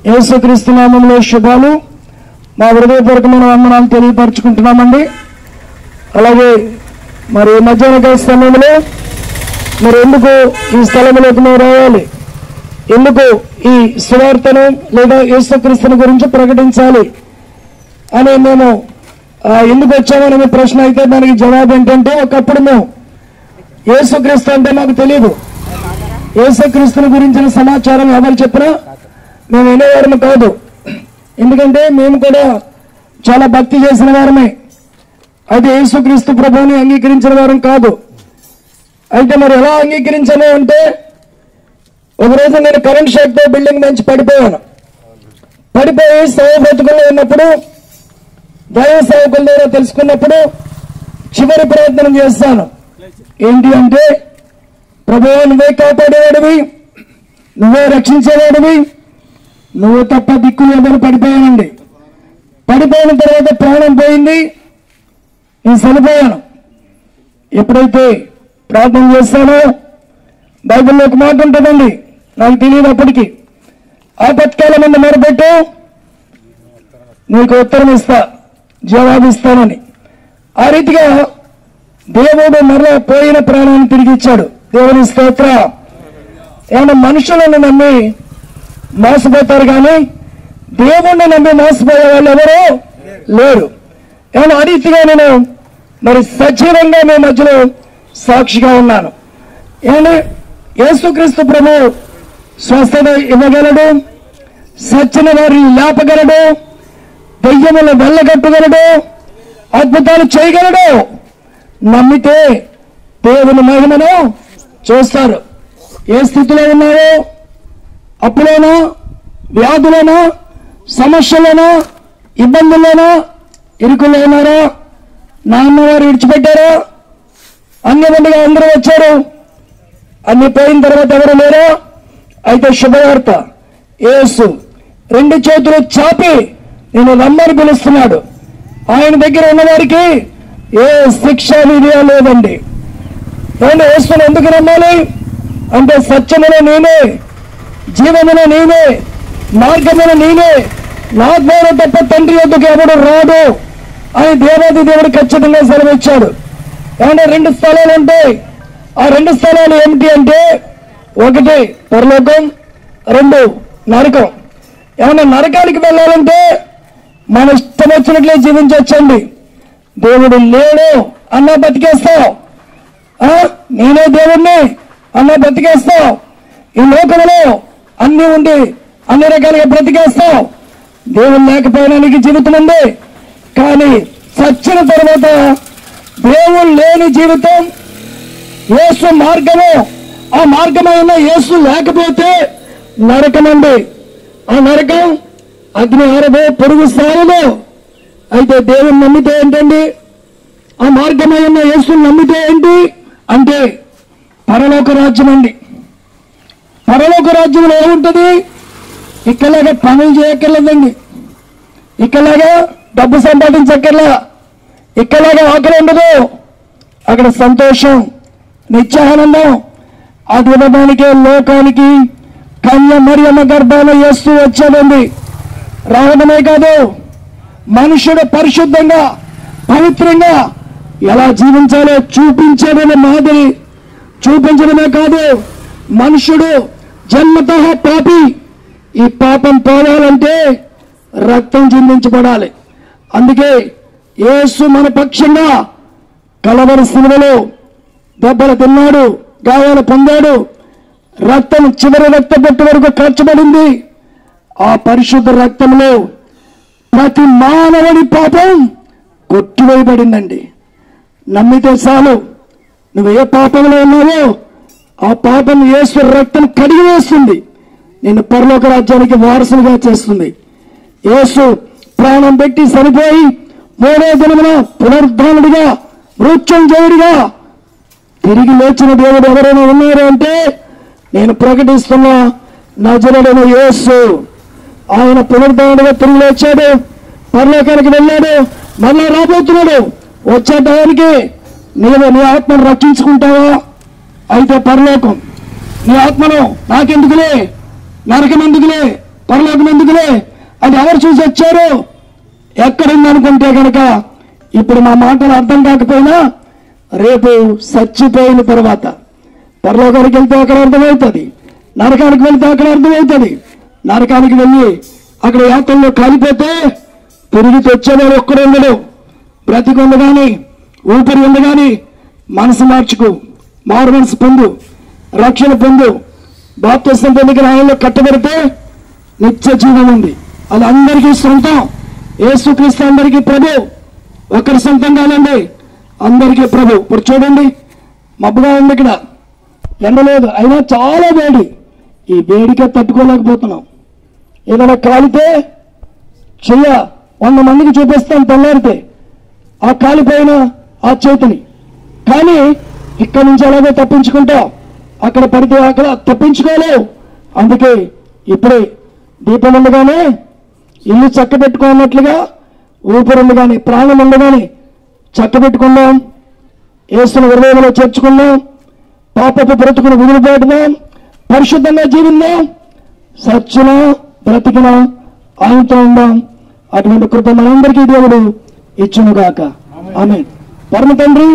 యేసుక్రీస్తు నామములో శుభాలు. మా హృదయపూర్వకమైన వందనాలు తెలియపరచుకుంటున్నామండి. అలాగే మరి మధ్యాహ్న సమయంలో మరి ఎందుకు ఈ స్థలంలోకి మేము రావాలి, ఎందుకు ఈ సువార్తను లేదా యేసుక్రీస్తుని గురించి ప్రకటించాలి అని మేము ఎందుకు వచ్చామనే ప్రశ్న అయితే దానికి జవాబు ఏంటంటే, ఒకప్పుడు మేము యేసుక్రీస్తు అంటే మాకు తెలియదు. యేసుక్రీస్తుని గురించిన సమాచారం ఎవరు చెప్పినా మేము వినేవారము కాదు. ఎందుకంటే మేము కూడా చాలా భక్తి చేసిన వారమే, అయితే యేసుక్రీస్తు ప్రభువుని అంగీకరించిన వారం కాదు. అయితే మరి ఎలా అంగీకరించాను అంటే, ఒకరోజు నేను కరెంట్ షాక్తో బిల్డింగ్ నుంచి పడిపోయాను. పడిపోయి సేవ బ్రతుకుల్లో ఉన్నప్పుడు, దైవ సేవకుల ద్వారా తెలుసుకున్నప్పుడు చివరి ప్రయత్నం చేస్తాను. ఏంటి అంటే, ప్రభువు నువ్వే కాపాడేవాడివి, నువ్వే రక్షించేవాడివి, నువ్వు తప్ప దిక్కు లేదని పడిపోయానండి. పడిపోయిన తర్వాత ప్రాణం పోయింది, నేను చనిపోయాను. ఎప్పుడైతే ప్రార్థన చేస్తానో బైబిల్లో ఒక మాట ఉంటుందండి, నాకు తెలియదు అప్పటికి, ఆపత్కాల ముందు మొరపెట్టు నీకు ఉత్తరం ఇస్తా, జవాబిస్తానని. ఆ రీతిగా దేవుడు మరలా పోయిన ప్రాణాన్ని తిరిగి ఇచ్చాడు. దేవుని స్తోత్ర. ఏమన్నా మనుషులను నమ్మి మోసపోతారు కానీ దేవుణ్ణి నమ్మి మోసపోయే వాళ్ళు ఎవరో లేరు. ఏమన్నా ఆ రీతిగా నేను మరి సజీవంగా మీ మధ్యలో సాక్షిగా ఉన్నాను. ఏమన్నా యేసుక్రీస్తు ప్రభు స్వస్థత ఇవ్వగలడు, సచ్చిన వారిని లేపగలడు, దెయ్యములు వెళ్ళగట్టగలడు, అద్భుతాలు చేయగలడు. నమ్మితే దేవుని మహిమను చూస్తారు. ఏ స్థితిలో ఉన్నారో, అప్పులోనో, వ్యాధులోనో, సమస్యలోనో, ఇబ్బందుల్లోనో, ఇరుకుల్లో ఉన్నారో, నాన్నవారు విడిచిపెట్టారో, అన్యమందిగా అందరూ వచ్చారు, అన్ని పోయిన తర్వాత ఎవరు లేరో, అయితే శుభవార్త, యేసు రెండు చేతులు చాపి నేను రమ్మని పిలుస్తున్నాడు. ఆయన దగ్గర ఉన్నవారికి ఏ శిక్ష విధియా లేదండి. ఏమంటే యేసుని ఎందుకు నమ్మాలి అంటే, సత్యములో నేనే, జీవములో నేనే, మార్గములో నేనే, నా ద్వారా తప్ప తండ్రి యొద్దకు ఎవడు రాడు అని దేవాది దేవుడు ఖచ్చితంగా సెలవిచ్చాడు. ఏమంటే రెండు స్థలాలు ఉంటాయి. ఆ రెండు స్థలాలు ఏమిటి అంటే, ఒకటి పరలోకం, రెండు నరకం. ఏమన్నా నరకానికి వెళ్ళాలంటే మన ఇష్టం వచ్చినట్లే జీవించవచ్చండి. దేవుడు లేడు అన్నా బతికేస్తావు, నేనే దేవుణ్ణి అన్నా బ్రతికేస్తావు. ఈ లోకంలో అన్ని ఉండి అన్ని రకాలుగా బ్రతికేస్తావు. దేవుడు లేకపోయినా నీకు జీవితం ఉంది, కానీ చచ్చిన తర్వాత దేవుడు లేని జీవితం, యేసు మార్గము, ఆ మార్గమైన యేసు లేకపోతే నరకమండి. ఆ నరకం అగ్ని ఆరబో పొరుగు స్థాయిలో. అయితే దేవుని నమ్మితే ఏంటండి, ఆ మార్గమైన యేసుని నమ్మితే ఏంటి అంటే పరలోక రాజ్యం అండి. పరలోక రాజ్యంలో ఏముంటుంది, ఇక్కడలాగా పనులు చేయక్కర్లేదండి, ఇక్కడలాగా డబ్బు సంపాదించక్కర్లా, ఇక్కడలాగా ఆకలి ఉండదు. అక్కడ సంతోషం, నిత్యానందం. అది ఇవ్వడానికే లోకానికి కన్య మరియమ్మ గర్భాన యేసు వచ్చాడండి. రావడమే కాదు, మనుషుడు పరిశుద్ధంగా పవిత్రంగా ఎలా జీవించాలో చూపించడమే మాదిరి. చూపించడమే కాదు, మనుషుడు జన్మతః పాపి, ఈ పాపం పోవాలంటే రక్తం చిందించబడాలి. అందుకే యేసు మన పక్షంగా కలవరి శిలువలో దెబ్బలు తిన్నాడు, గాయాలు పొందాడు, రక్తం చివరి రక్త బొట్టు వరకు ఖర్చుబడింది. ఆ పరిశుద్ధ రక్తంలో ప్రతి మానవుడి పాపం కొట్టివేయబడిందండి. నమ్మితే చాలు, నువ్వు ఏ పాపంలో ఉన్నావో ఆ పాపం యేసు రక్తం కడిగి వేస్తుంది, నిన్ను పరలోక రాజ్యానికి వారసులుగా చేస్తుంది. యేసు ప్రాణం పెట్టి చనిపోయి మూడో దినమున పునరుద్ధానుడిగా, మృత్యుంజయుడిగా తిరిగి లేచిన దేవుడు ఎవరైనా ఉన్నారు అంటే నేను ప్రకటిస్తున్న నజరేయుడైన యేసు. ఆయన పునరుద్ధానుడిగా తిరిగి లేచాడు, పరలోకానికి వెళ్ళాడు, మళ్ళీ రాబోతున్నాడు. వచ్చే టయానికి నీవు నీ ఆత్మను రక్షించుకుంటావా, అయితే పరలోకం. నీ ఆత్మను నాకెందుకులే, నరకం ఎందుకులే, పరలోకం ఎందుకులే అది ఎవరు చూసి వచ్చారు? ఎక్కడుందనుకుంటే కనుక ఇప్పుడు నా మాటలు అర్థం కాకపోయినా రేపు చచ్చిపోయిన తర్వాత పరలోకానికి వెళ్తే అక్కడ అర్థమవుతుంది, నరకానికి వెళ్తే అక్కడ అర్థమవుతుంది. నరకానికి వెళ్ళి అక్కడ యాత్రలో కాలిపోతే తిరిగి తెచ్చేవాడు ఒక్కడు ఉండడు. బ్రతికి ఉంది కానీ, ఊపిరి ఉంది కానీ మనసు మార్చుకు, మారు మనసు పొందు, రక్షణ పొందు, బాప్తిసం పొందిన ఆయనలో కట్టబడితే నిత్య జీవం ఉంది. అది అందరికీ సొంతం. యేసుక్రీస్తు అందరికీ ప్రభు, ఒకరి సొంతం కాదండి, అందరికీ ప్రభు. ఇప్పుడు చూడండి, మబ్బుగా ఉంది, ఇక్కడ ఎండ లేదు, అయినా చాలా వేడి. ఈ వేడికే తట్టుకోలేకపోతున్నాం. ఏదైనా కాలితే చెయ్య 100 మందికి చూపిస్తాం తెల్లారితే ఆ కాలిపోయిన ఆ చేతిని. కానీ ఇక్కడి నుంచి అలాగే తప్పించుకుంటాం, అక్కడ పడితే అక్కడ తప్పించుకోలేవు. అందుకే ఇప్పుడే దీపం ఉండగానే ఇల్లు చక్క పెట్టుకున్నట్లుగా ఊపిరి ఉండగానే, ప్రాణం ఉండగానే చక్క పెట్టుకుందాం, యేసుని హృదయంలో చేర్చుకుందాం, పాపపు బ్రతుకును వదిలిపెడదాం, పరిశుద్ధంగా జీవిద్దాం, సచ్చిన బ్రతికిన ఆయనతో ఉందాం. అటువంటి కృప మనందరికీ దేవుడు ఇచ్చునుగాక. ఆమేన్. పరమ తండ్రి